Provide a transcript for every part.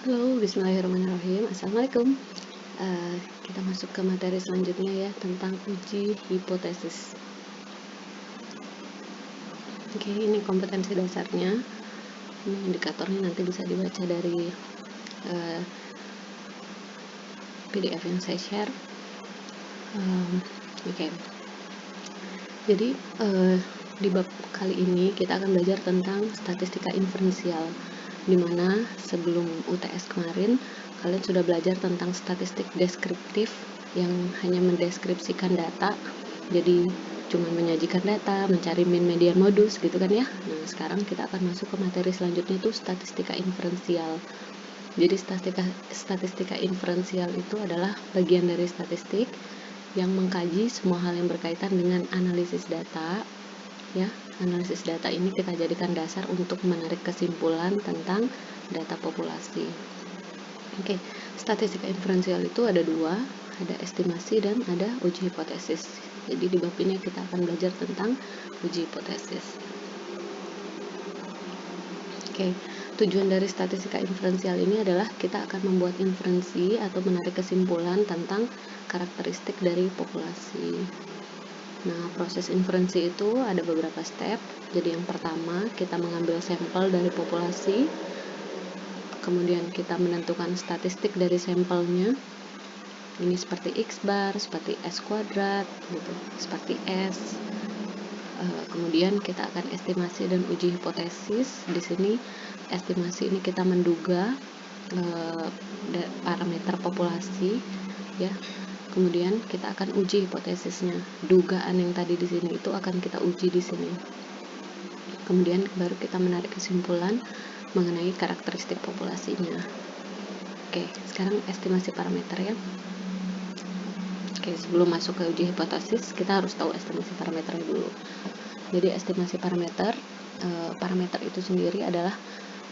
Halo, bismillahirrahmanirrahim. Assalamualaikum. Kita masuk ke materi selanjutnya ya, tentang uji hipotesis. Oke, ini kompetensi dasarnya. Ini indikatornya nanti bisa dibaca dari PDF yang saya share. Oke. Jadi di bab kali ini kita akan belajar tentang statistika inferensial, di mana sebelum UTS kemarin kalian sudah belajar tentang statistik deskriptif yang hanya mendeskripsikan data, jadi cuma menyajikan data, mencari mean, median, modus gitu kan ya. Nah, sekarang kita akan masuk ke materi selanjutnya, itu statistika inferensial. Jadi statistika inferensial itu adalah bagian dari statistik yang mengkaji semua hal yang berkaitan dengan analisis data. Ya, analisis data ini kita jadikan dasar untuk menarik kesimpulan tentang data populasi. Oke, statistika inferensial itu ada dua, ada estimasi dan ada uji hipotesis. Jadi di bab ini kita akan belajar tentang uji hipotesis. Oke, tujuan dari statistika inferensial ini adalah kita akan membuat inferensi atau menarik kesimpulan tentang karakteristik dari populasi. Nah, proses inferensi itu ada beberapa step. Jadi yang pertama, kita mengambil sampel dari populasi, kemudian kita menentukan statistik dari sampelnya. Ini seperti X bar, seperti S kuadrat, gitu, seperti S. Kemudian kita akan estimasi dan uji hipotesis. Di sini estimasi ini kita menduga parameter populasi, ya. Kemudian kita akan uji hipotesisnya. Dugaan yang tadi di sini itu akan kita uji di sini. Kemudian baru kita menarik kesimpulan mengenai karakteristik populasinya. Oke, sekarang estimasi parameter ya. Oke, sebelum masuk ke uji hipotesis, kita harus tahu estimasi parameternya dulu. Jadi estimasi parameter itu sendiri adalah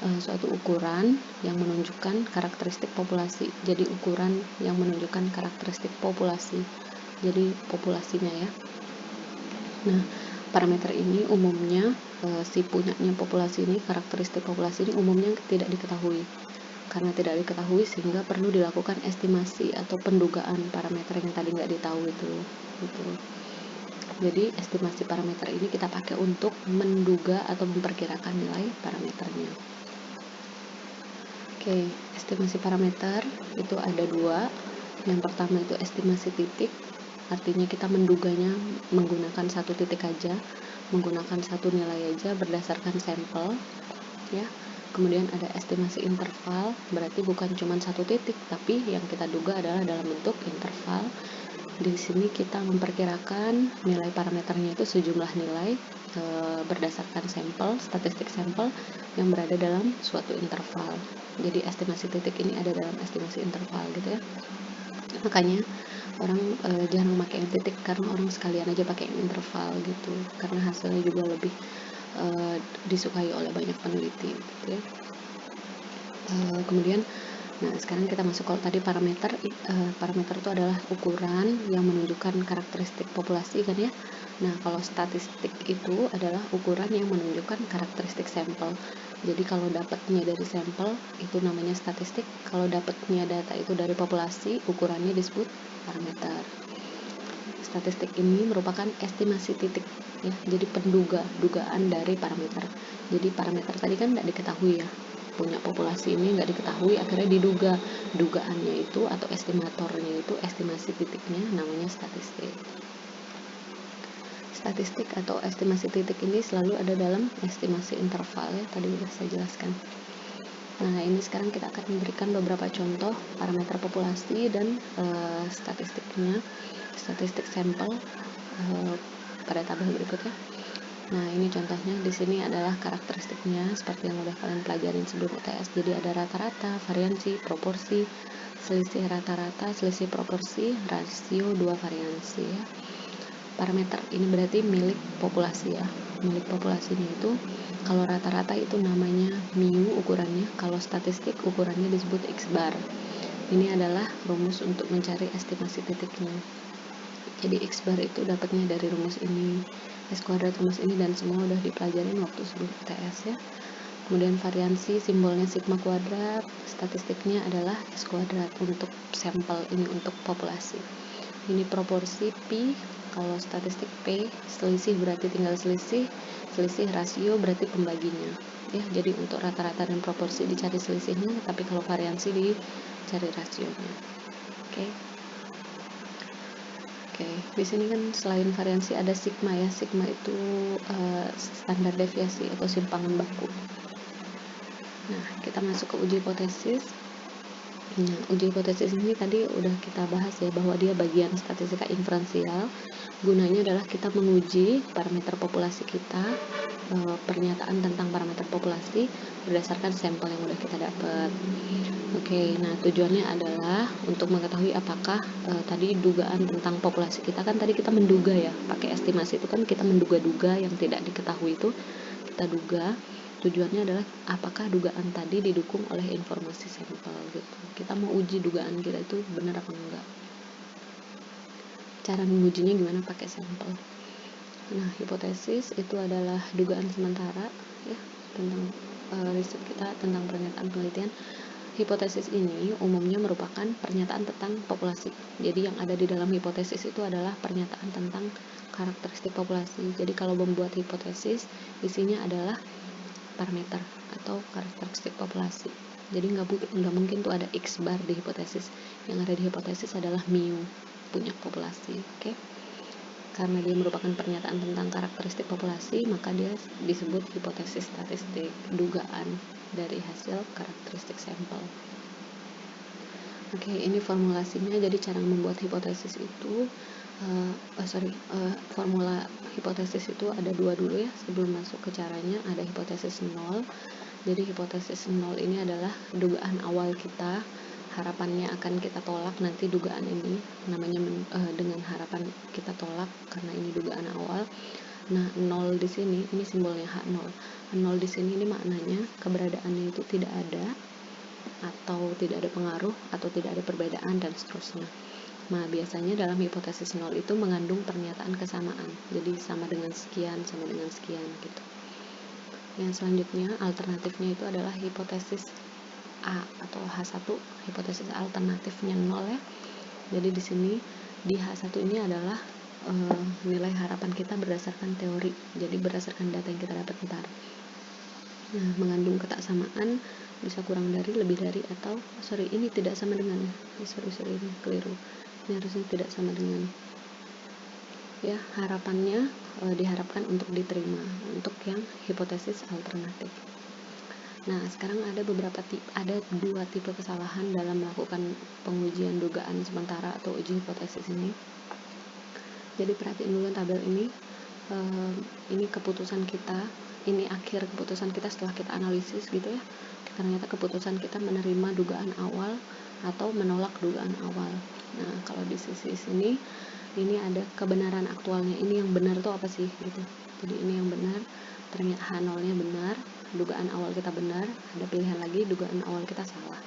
suatu ukuran yang menunjukkan karakteristik populasi. Jadi ukuran yang menunjukkan karakteristik populasi. Jadi populasinya ya. Nah, parameter ini umumnya si punyanya populasi ini, karakteristik populasi ini umumnya tidak diketahui. Karena tidak diketahui sehingga perlu dilakukan estimasi atau pendugaan parameter yang tadi nggak ditahu itu. Gitu. Jadi estimasi parameter ini kita pakai untuk menduga atau memperkirakan nilai parameternya. Oke, estimasi parameter itu ada dua. Yang pertama itu estimasi titik, artinya kita menduganya menggunakan satu titik aja, menggunakan satu nilai aja berdasarkan sampel, ya. Kemudian ada estimasi interval, berarti bukan cuma satu titik, tapi yang kita duga adalah dalam bentuk interval. Di sini kita memperkirakan nilai parameternya itu sejumlah nilai berdasarkan sampel, statistik sampel yang berada dalam suatu interval. Jadi estimasi titik ini ada dalam estimasi interval gitu ya. Makanya orang jangan memakai yang titik, karena orang sekalian aja pakai yang interval gitu, karena hasilnya juga lebih disukai oleh banyak peneliti gitu ya. Kemudian sekarang kita masuk, kalau tadi parameter itu adalah ukuran yang menunjukkan karakteristik populasi kan ya. Nah, kalau statistik itu adalah ukuran yang menunjukkan karakteristik sampel. Jadi kalau dapatnya dari sampel itu namanya statistik, kalau dapatnya data itu dari populasi, ukurannya disebut parameter. Statistik ini merupakan estimasi titik ya, jadi dugaan dari parameter. Jadi parameter tadi kan tidak diketahui ya, punya populasi ini nggak diketahui, akhirnya diduga. Dugaannya itu atau estimatornya itu estimasi titiknya namanya statistik. Statistik atau estimasi titik ini selalu ada dalam estimasi interval ya, tadi sudah saya jelaskan. Nah, ini sekarang kita akan memberikan beberapa contoh parameter populasi dan statistiknya, statistik sampel pada tabel berikutnya. Nah, ini contohnya di sini adalah karakteristiknya seperti yang udah kalian pelajarin sebelum UTS. Jadi ada rata-rata, variansi, proporsi, selisih rata-rata, selisih proporsi, rasio, dua variansi ya. Parameter ini berarti milik populasi ya. Milik populasinya itu kalau rata-rata itu namanya mu ukurannya, kalau statistik ukurannya disebut X bar. Ini adalah rumus untuk mencari estimasi titiknya. Jadi X bar itu dapatnya dari rumus ini, S kuadrat rumus ini, dan semua udah dipelajarin waktu sebelum UTS ya. Kemudian variansi simbolnya sigma kuadrat, statistiknya adalah S kuadrat untuk sampel ini, untuk populasi. Ini proporsi Pi, kalau statistik P, selisih berarti tinggal selisih rasio berarti pembaginya. Ya, jadi untuk rata-rata dan proporsi dicari selisihnya, tapi kalau variansi dicari rasionya. Oke. Oke, di sini kan selain variansi ada sigma ya. Sigma itu standar deviasi atau simpangan baku. Nah, kita masuk ke uji hipotesis. Nah, uji hipotesis ini tadi udah kita bahas ya, bahwa dia bagian statistika inferensial. Gunanya adalah kita menguji parameter populasi kita, pernyataan tentang parameter populasi berdasarkan sampel yang udah kita dapat. Oke, nah tujuannya adalah untuk mengetahui apakah tadi dugaan tentang populasi kita, kan tadi kita menduga ya, pakai estimasi itu kan kita menduga-duga yang tidak diketahui itu kita duga. Tujuannya adalah apakah dugaan tadi didukung oleh informasi sampel gitu. Kita mau uji dugaan kita itu benar apa enggak. Cara mengujinya gimana? Pakai sampel. Nah, hipotesis itu adalah dugaan sementara ya tentang riset kita, tentang pernyataan penelitian. Hipotesis ini umumnya merupakan pernyataan tentang populasi. Jadi yang ada di dalam hipotesis itu adalah pernyataan tentang karakteristik populasi. Jadi kalau membuat hipotesis, isinya adalah parameter atau karakteristik populasi. Jadi nggak mungkin tuh ada X bar di hipotesis. Yang ada di hipotesis adalah mu, punya populasi. Oke. Karena dia merupakan pernyataan tentang karakteristik populasi, maka dia disebut hipotesis statistik, dugaan dari hasil karakteristik sampel. Oke, ini formulasinya. Jadi cara membuat hipotesis itu formula hipotesis itu ada dua dulu ya sebelum masuk ke caranya. Ada hipotesis nol. Jadi hipotesis nol ini adalah dugaan awal kita, harapannya akan kita tolak nanti dugaan ini, namanya dengan harapan kita tolak karena ini dugaan awal. Nah, nol di sini ini simbolnya H0. Nol di sini ini maknanya keberadaannya itu tidak ada, atau tidak ada pengaruh, atau tidak ada perbedaan, dan seterusnya. Nah, biasanya dalam hipotesis nol itu mengandung pernyataan kesamaan. Jadi sama dengan sekian, sama dengan sekian gitu. Yang selanjutnya, alternatifnya itu adalah hipotesis A atau H1, hipotesis alternatifnya nol ya. Jadi di sini di H1 ini adalah nilai harapan kita berdasarkan teori. Jadi berdasarkan data yang kita dapat ntar. Nah, mengandung ketaksamaan, bisa kurang dari, lebih dari, atau ini tidak sama dengan, ini keliru, ini harusnya tidak sama dengan ya, harapannya diharapkan untuk diterima untuk yang hipotesis alternatif. Nah, sekarang ada dua tipe kesalahan dalam melakukan pengujian dugaan sementara atau uji hipotesis ini. Jadi perhatiin dulu tabel ini. Ini keputusan kita, ini akhir keputusan kita setelah kita analisis gitu ya. Ternyata keputusan kita menerima dugaan awal atau menolak dugaan awal. Nah, kalau di sisi sini ini ada kebenaran aktualnya. Ini yang benar tuh apa sih gitu. Jadi ini yang benar, ternyata H0-nya benar, dugaan awal kita benar, ada pilihan lagi dugaan awal kita salah.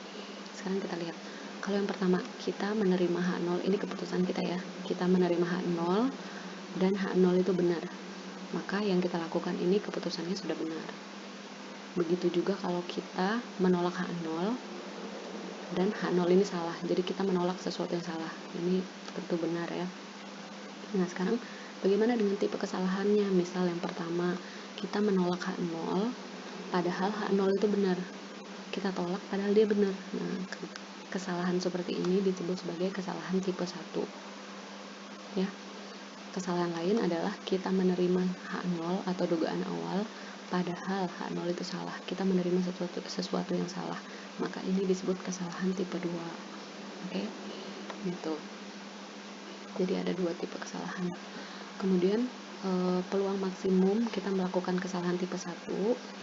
Sekarang kita lihat. Kalau yang pertama, kita menerima H0, ini keputusan kita ya. Kita menerima H0 dan H0 itu benar. Maka yang kita lakukan ini keputusannya sudah benar. Begitu juga kalau kita menolak H0 dan H0 ini salah. Jadi kita menolak sesuatu yang salah. Ini tentu benar ya. Nah, sekarang bagaimana dengan tipe kesalahannya? Misal yang pertama, kita menolak H0 padahal H0 itu benar. Kita tolak padahal dia benar. Nah, kesalahan seperti ini disebut sebagai kesalahan tipe 1. Ya. Kesalahan lain adalah kita menerima H0 atau dugaan awal padahal H0 itu salah. Kita menerima sesuatu yang salah. Maka ini disebut kesalahan tipe 2. Oke. Gitu. Jadi ada dua tipe kesalahan. Kemudian peluang maksimum kita melakukan kesalahan tipe 1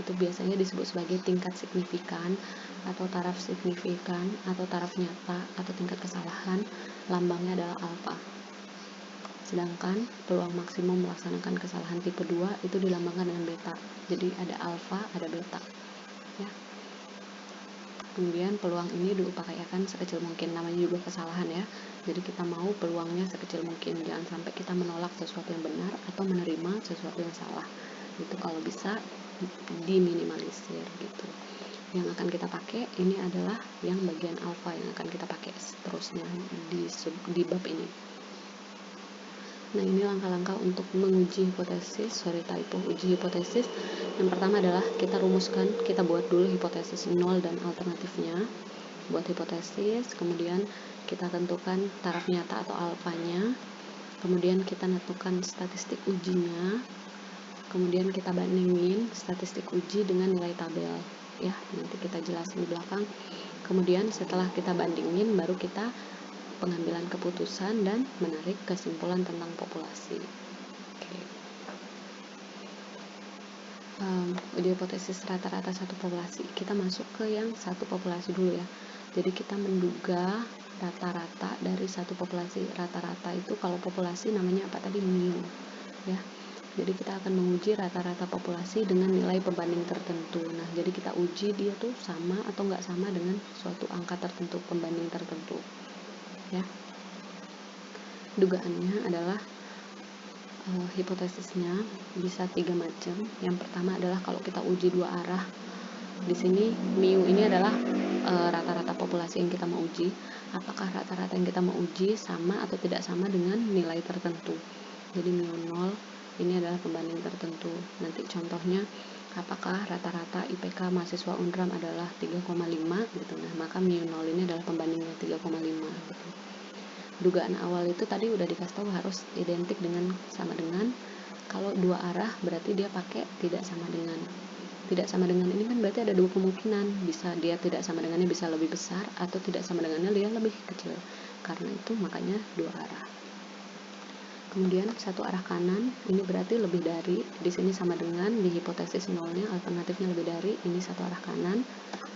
itu biasanya disebut sebagai tingkat signifikan atau taraf signifikan atau taraf nyata atau tingkat kesalahan, lambangnya adalah alfa. Sedangkan peluang maksimum melaksanakan kesalahan tipe 2 itu dilambangkan dengan beta. Jadi ada alfa, ada beta. Ya. Kemudian peluang ini diupayakan sekecil mungkin, namanya juga kesalahan ya. Jadi kita mau peluangnya sekecil mungkin, jangan sampai kita menolak sesuatu yang benar atau menerima sesuatu yang salah. Itu kalau bisa diminimalisir gitu. Yang akan kita pakai ini adalah yang bagian alfa yang akan kita pakai seterusnya di bab ini. Nah, ini langkah-langkah untuk menguji hipotesis, uji hipotesis. Yang pertama adalah kita rumuskan, kita buat dulu hipotesis 0 dan alternatifnya. Buat hipotesis, kemudian kita tentukan taraf nyata atau alfanya, kemudian kita tentukan statistik ujinya, kemudian kita bandingin statistik uji dengan nilai tabel. Ya, nanti kita jelasin di belakang. Kemudian setelah kita bandingin, baru kita pengambilan keputusan dan menarik kesimpulan tentang populasi. Oke. Uji hipotesis rata-rata satu populasi. Kita masuk ke yang satu populasi dulu ya. Jadi kita menduga rata-rata dari satu populasi. Rata-rata itu kalau populasi namanya apa tadi? Mu. Ya. Jadi kita akan menguji rata-rata populasi dengan nilai pembanding tertentu. Nah, jadi kita uji dia tuh sama atau nggak sama dengan suatu angka tertentu, pembanding tertentu. Ya. Dugaannya adalah hipotesisnya bisa 3 macam. Yang pertama adalah kalau kita uji dua arah. Di sini mu ini adalah rata-rata populasi yang kita mau uji. Apakah rata-rata yang kita mau uji sama atau tidak sama dengan nilai tertentu. Jadi mu 0 ini adalah pembanding tertentu. Nanti contohnya, apakah rata-rata IPK mahasiswa UNRAM adalah 3,5 gitu. Nah, maka mu 0 ini adalah pembandingnya 3,5 gitu. Dugaan awal itu tadi udah dikasih tahu harus identik dengan sama dengan. Kalau dua arah berarti dia pakai tidak sama dengan. Tidak sama dengan ini kan berarti ada dua kemungkinan, bisa dia tidak sama dengannya bisa lebih besar atau tidak sama dengannya dia lebih kecil. Karena itu makanya dua arah. Kemudian satu arah kanan ini berarti lebih dari, di sini sama dengan, di hipotesis nolnya alternatifnya lebih dari, ini satu arah kanan.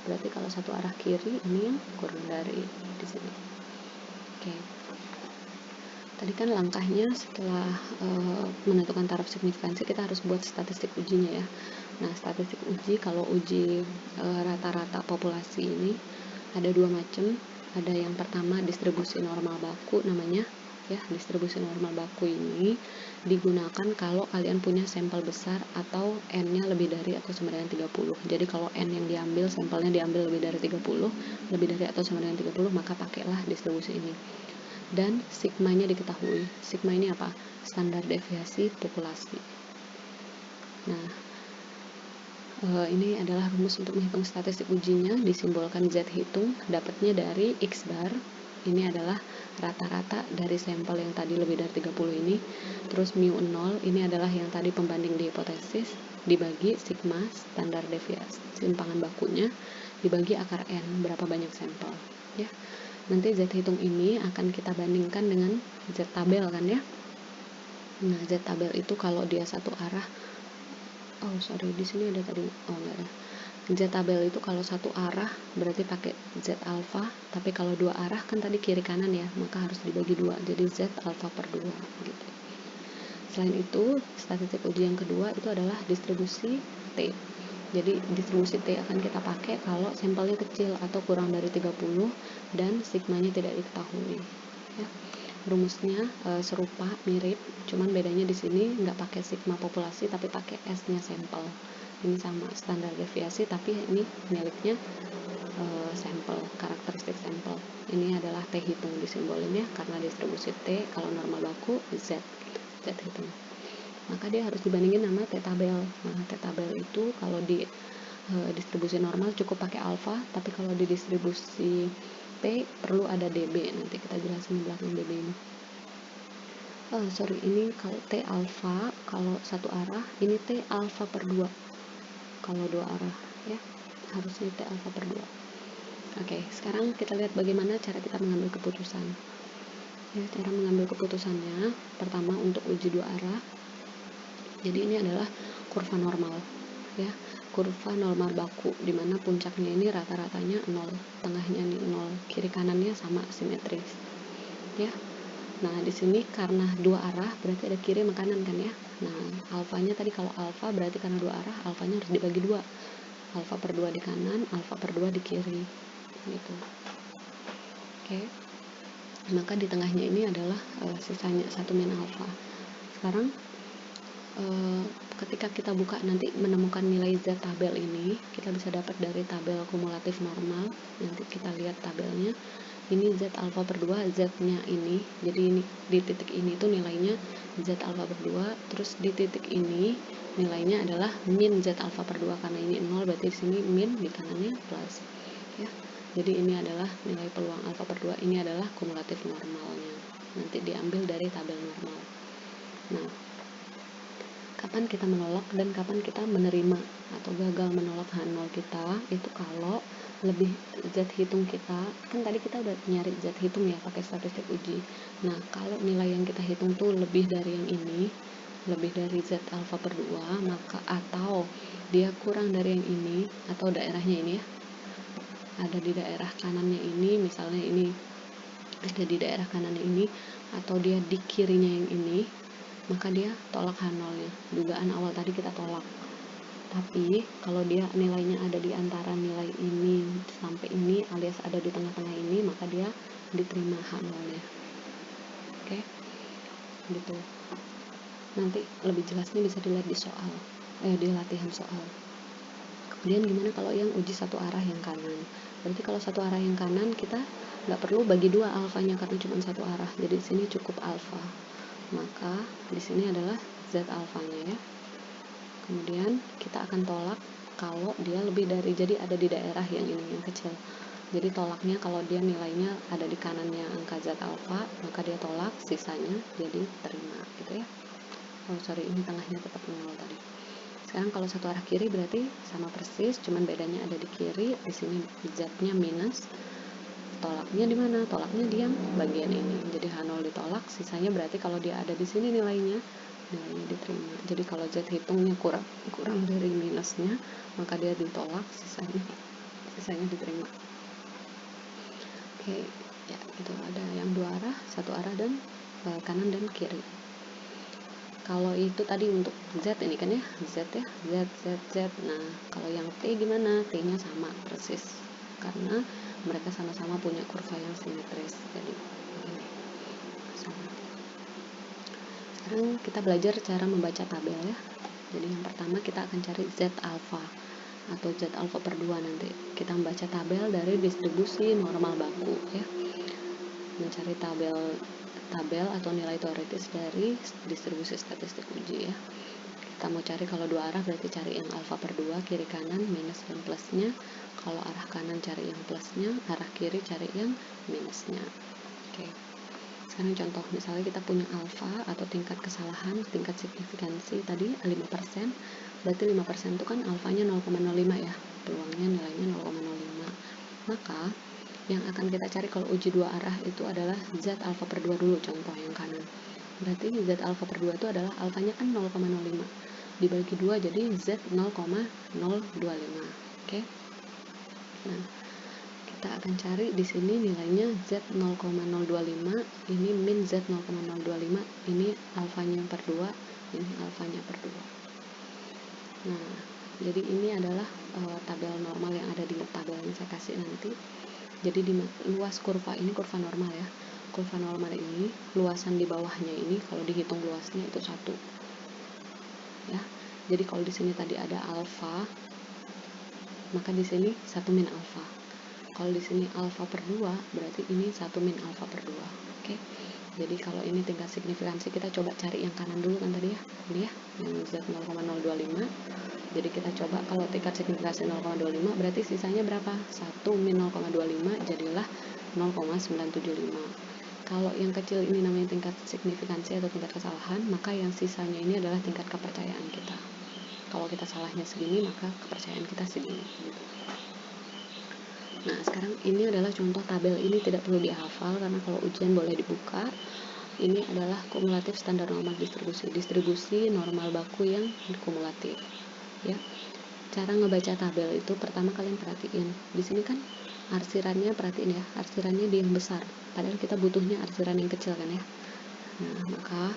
Berarti kalau satu arah kiri ini yang kurang dari di sini. Oke. Tadi kan langkahnya setelah menentukan taraf signifikansi kita harus buat statistik ujinya ya. Nah, statistik uji kalau uji rata-rata populasi ini ada dua macam. Ada yang pertama distribusi normal baku namanya. Ya, distribusi normal baku ini digunakan kalau kalian punya sampel besar atau N-nya lebih dari atau sama dengan 30. Jadi kalau N yang diambil, sampelnya diambil lebih dari 30, lebih dari atau sama dengan 30, maka pakailah distribusi ini. Dan sigmanya diketahui. Sigma ini apa? Standar deviasi populasi. Nah, ini adalah rumus untuk menghitung statistik ujinya, disimbolkan Z hitung, dapatnya dari X bar. Ini adalah rata-rata dari sampel yang tadi lebih dari 30 ini. Terus mu 0 ini adalah yang tadi pembanding di hipotesis, dibagi sigma standar deviasi simpangan bakunya, dibagi akar N, berapa banyak sampel. Ya. Nanti Z hitung ini akan kita bandingkan dengan Z tabel kan ya. Nah, Z tabel itu kalau dia satu arah, di sini ada tadi, enggak ada. Z tabel itu kalau satu arah berarti pakai Z alfa, tapi kalau dua arah kan tadi kiri kanan ya, maka harus dibagi dua, jadi Z alfa per 2 gitu. Selain itu, statistik uji yang kedua itu adalah distribusi T. Jadi distribusi T akan kita pakai kalau sampelnya kecil atau kurang dari 30 dan sigmanya tidak diketahui. Ya. Rumusnya serupa, mirip, cuman bedanya di sini nggak pakai sigma populasi tapi pakai S-nya sampel. Ini sama standar deviasi tapi ini miliknya sampel, karakteristik sampel. Ini adalah T hitung disimbolinnya karena distribusi T kalau normal baku Z hitung. Maka dia harus dibandingin sama T tabel. Nah, T tabel itu kalau di distribusi normal cukup pakai alfa, tapi kalau di distribusi T perlu ada DB. Nanti kita jelasin di belakang DB ini. Ini kalau T alfa kalau satu arah, ini T alfa per 2 kalau dua arah ya, harusnya T alfa per 2. Oke, sekarang kita lihat bagaimana cara kita mengambil keputusan. Ya, cara mengambil keputusannya pertama untuk uji dua arah. Jadi ini adalah kurva normal ya, kurva normal baku di mana puncaknya ini rata-ratanya 0, tengahnya nih 0, kiri kanannya sama simetris. Ya. Nah, di sini karena dua arah berarti ada kiri sama kanan kan ya. Nah, alfanya tadi kalau alfa berarti karena dua arah, alfanya harus dibagi dua. Alfa per 2 di kanan, alfa per 2 di kiri. Gitu. Oke. Maka di tengahnya ini adalah sisanya 1 min alfa. Sekarang ketika kita buka nanti menemukan nilai Z tabel ini, kita bisa dapat dari tabel kumulatif normal. Nanti kita lihat tabelnya. Ini Z alfa per 2, Z-nya ini. Jadi ini di titik ini tuh nilainya Z alfa per 2, terus di titik ini nilainya adalah min Z alfa per 2 karena ini 0, berarti di sini min, di kanannya plus. Ya. Jadi ini adalah nilai peluang alfa per 2, ini adalah kumulatif normalnya. Nanti diambil dari tabel normal. Nah, kapan kita menolak dan kapan kita menerima atau gagal menolak H0 kita itu kalau lebih Z hitung kita, kan tadi kita udah nyari Z hitung ya pakai statistik uji. Nah, kalau nilai yang kita hitung tuh lebih dari yang ini, lebih dari Z alfa per 2, maka atau dia kurang dari yang ini, atau daerahnya ini ya, ada di daerah kanannya ini, misalnya ini ada di daerah kanannya ini, atau dia di kirinya yang ini, maka dia tolak H0-nya. Dugaan awal tadi kita tolak. Tapi kalau dia nilainya ada di antara nilai ini sampai ini alias ada di tengah-tengah ini, maka dia diterima H0-nya. Oke. Gitu. Nanti lebih jelasnya bisa dilihat di soal, di latihan soal. Kemudian gimana kalau yang uji satu arah yang kanan? Berarti kalau satu arah yang kanan kita nggak perlu bagi dua alfanya karena cuma satu arah. Jadi di sini cukup alfa. Maka di sini adalah Z alfanya ya. Kemudian kita akan tolak kalau dia lebih dari, jadi ada di daerah yang ini yang kecil. Jadi tolaknya kalau dia nilainya ada di kanannya angka Z alfa, maka dia tolak, sisanya jadi terima gitu ya. Oh sorry, ini tengahnya tetap 0 tadi. Sekarang kalau satu arah kiri berarti sama persis, cuman bedanya ada di kiri, di sini Z-nya minus. Tolaknya di mana? Tolaknya di yang bagian ini. Jadi H0 ditolak, sisanya berarti kalau dia ada di sini nilainya diterima. Jadi kalau Z hitungnya kurang dari minusnya, maka dia ditolak, sisanya diterima. Oke, ya itu ada yang dua arah, satu arah dan kanan dan kiri. Kalau itu tadi untuk Z ini kan ya, Z ya, Z. Nah, kalau yang T gimana? T-nya sama persis. Karena mereka sama-sama punya kurva yang simetris. Jadi ini sama. Sekarang kita belajar cara membaca tabel ya. Jadi yang pertama kita akan cari Z alfa atau Z alfa per 2 nanti. Kita membaca tabel dari distribusi normal baku ya. Mencari tabel atau nilai teoritis dari distribusi statistik uji ya. Kita mau cari kalau dua arah berarti cari yang alfa per 2 kiri kanan minus dan plusnya. Kalau arah kanan cari yang plusnya, arah kiri cari yang minusnya. Oke. Sekarang contoh, misalnya kita punya alfa atau tingkat kesalahan, tingkat signifikansi tadi 5%, berarti 5% itu kan alfanya 0,05 ya, peluangnya nilainya 0,05. Maka yang akan kita cari kalau uji dua arah itu adalah Z alfa per 2 dulu, contoh yang kanan. Berarti Z alfa per 2 itu adalah alfanya kan 0,05. Dibagi 2 jadi Z 0,025. Oke. Nah, kita akan cari di sini nilainya Z 0,025, ini min Z 0,025, ini alfanya per 2, ini alfanya per 2. Nah, jadi ini adalah tabel normal yang ada di tabel yang saya kasih nanti. Jadi di luas kurva ini kurva normal ya. Kurva normal ini luasan di bawahnya ini kalau dihitung luasnya itu 1. Ya. Jadi kalau di sini tadi ada alfa, maka di sini 1 min alfa. Kalau di sini alfa per 2 berarti ini 1 min alfa per 2. Oke. Jadi kalau ini tingkat signifikansi kita coba cari yang kanan dulu kan tadi ya. Ini ya, yang Z 0,025. Jadi kita coba kalau tingkat signifikansi 0,25 berarti sisanya berapa? 1 min 0,25 jadilah 0,975. Kalau yang kecil ini namanya tingkat signifikansi atau tingkat kesalahan, maka yang sisanya ini adalah tingkat kepercayaan kita. Kalau kita salahnya segini, maka kepercayaan kita segini. Gitu. Nah, sekarang ini adalah contoh tabel, ini tidak perlu dihafal karena kalau ujian boleh dibuka. Ini adalah kumulatif standar normal distribusi normal baku yang kumulatif. Ya, cara ngebaca tabel itu pertama kalian perhatiin di sini kan arsirannya, perhatiin ya, arsirannya di yang besar padahal kita butuhnya arsiran yang kecil kan ya. Nah, maka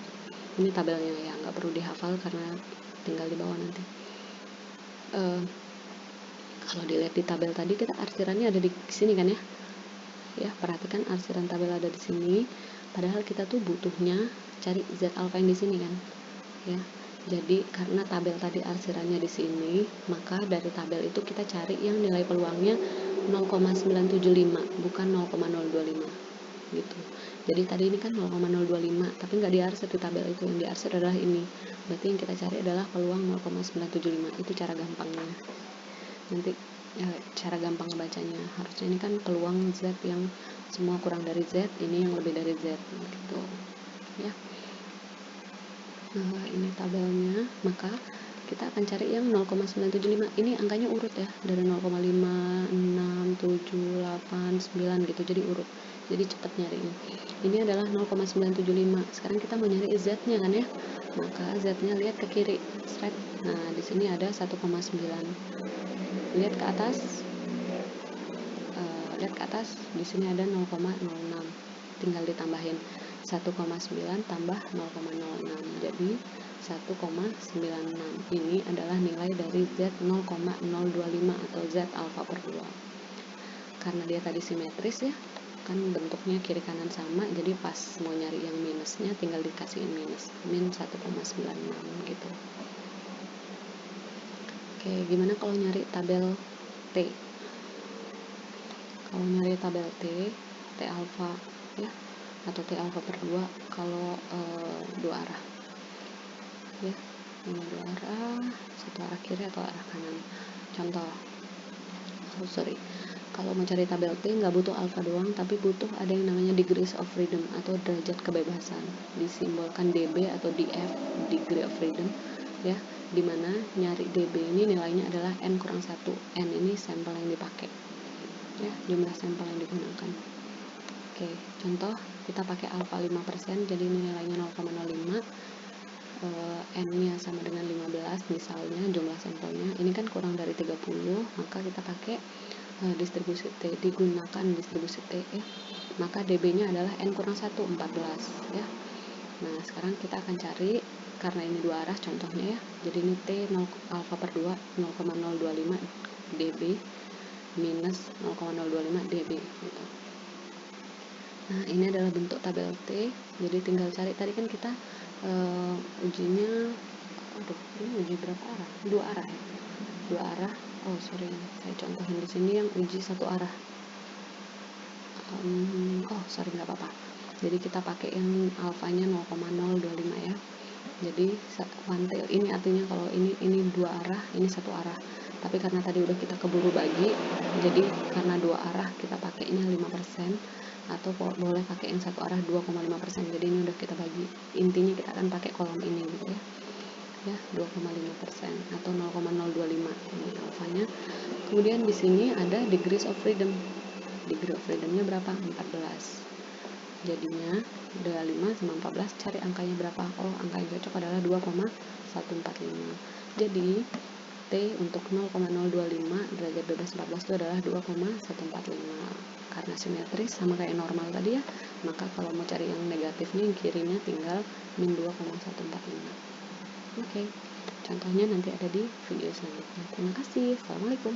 ini tabelnya ya, nggak perlu dihafal karena tinggal di bawah nanti. Kalau dilihat di tabel tadi kita arsirannya ada di sini kan ya. Ya, perhatikan arsiran tabel ada di sini padahal kita tuh butuhnya cari Z alfa yang di sini kan ya. Jadi karena tabel tadi arsirannya di sini, maka dari tabel itu kita cari yang nilai peluangnya 0,975 bukan 0,025 gitu. Jadi tadi ini kan 0,025 tapi nggak diarsir di tabel itu, yang diarsir adalah ini. Berarti yang kita cari adalah peluang 0,975. Itu cara gampangnya. Nanti cara gampang bacanya, harusnya ini kan peluang Z yang semua kurang dari Z, ini yang lebih dari Z gitu ya. Ini tabelnya, maka kita akan cari yang 0,975. Ini angkanya urut ya, dari 0,5, 6, 7, 8, 9 gitu, jadi urut. Jadi cepat nyarinya. Ini adalah 0,975. Sekarang kita mau nyari Z-nya kan ya. Maka Z-nya lihat ke kiri, straight. Nah, di sini ada 1,9. Lihat ke atas. Lihat ke atas, di sini ada 0,06. Tinggal ditambahin 1,9 tambah 0,06, jadi 1,96. Ini adalah nilai dari Z 0,025 atau Z alfa per 2. Karena dia tadi simetris ya, kan bentuknya kiri kanan sama, jadi pas mau nyari yang minusnya tinggal dikasihin minus, min 1,96 gitu. Oke, gimana kalau nyari tabel T? Kalau nyari tabel T alfa ya, atau T alfa per 2 kalau dua arah ya, ini dua arah, satu arah kiri atau arah kanan. Contoh, kalau mau cari tabel T nggak butuh alfa doang, tapi butuh ada yang namanya degrees of freedom atau derajat kebebasan, disimbolkan dB atau df, degree of freedom ya, dimana nyari dB ini nilainya adalah n kurang 1. N ini sampel yang dipakai ya, jumlah sampel yang digunakan. Oke, contoh kita pakai alfa 5%, jadi ini nilainya 0,05, n-nya sama dengan 15 misalnya jumlah sampelnya. Ini kan kurang dari 30, maka kita pakai distribusi T, digunakan distribusi T ya. Maka dB-nya adalah n kurang 1, 14 ya. Nah, sekarang kita akan cari, karena ini dua arah contohnya ya, jadi ini T alfa per 2 0,025 dB minus 0,025 dB gitu. Nah, ini adalah bentuk tabel T, jadi tinggal cari. Tadi kan kita ujinya, ini uji berapa arah? Dua arah ya? Dua arah. Oh sorry, saya contohin di sini yang uji satu arah. Sorry, nggak apa-apa. Jadi kita pakai yang alfanya 0,025 ya. Jadi one tail ini artinya kalau ini dua arah, ini satu arah. Tapi karena tadi udah kita keburu bagi, jadi karena dua arah kita pakainya 5%, atau boleh pakai yang satu arah 2,5%. Jadi ini udah kita bagi. Intinya kita akan pakai kolom ini gitu ya 2,5% atau 0,025 ini alfanya. Kemudian di sini ada degrees of freedom. Degree of freedomnya berapa? 14. Jadinya 25 sama 14, cari angkanya berapa? Oh, angka yang cocok adalah 2,145. Jadi T untuk 0,025 derajat bebas 14 itu adalah 2,145. Karena simetris sama kayak normal tadi ya, maka kalau mau cari yang negatifnya, yang kirinya tinggal min 2,145. Oke, contohnya nanti ada di video selanjutnya. Terima kasih. Assalamualaikum.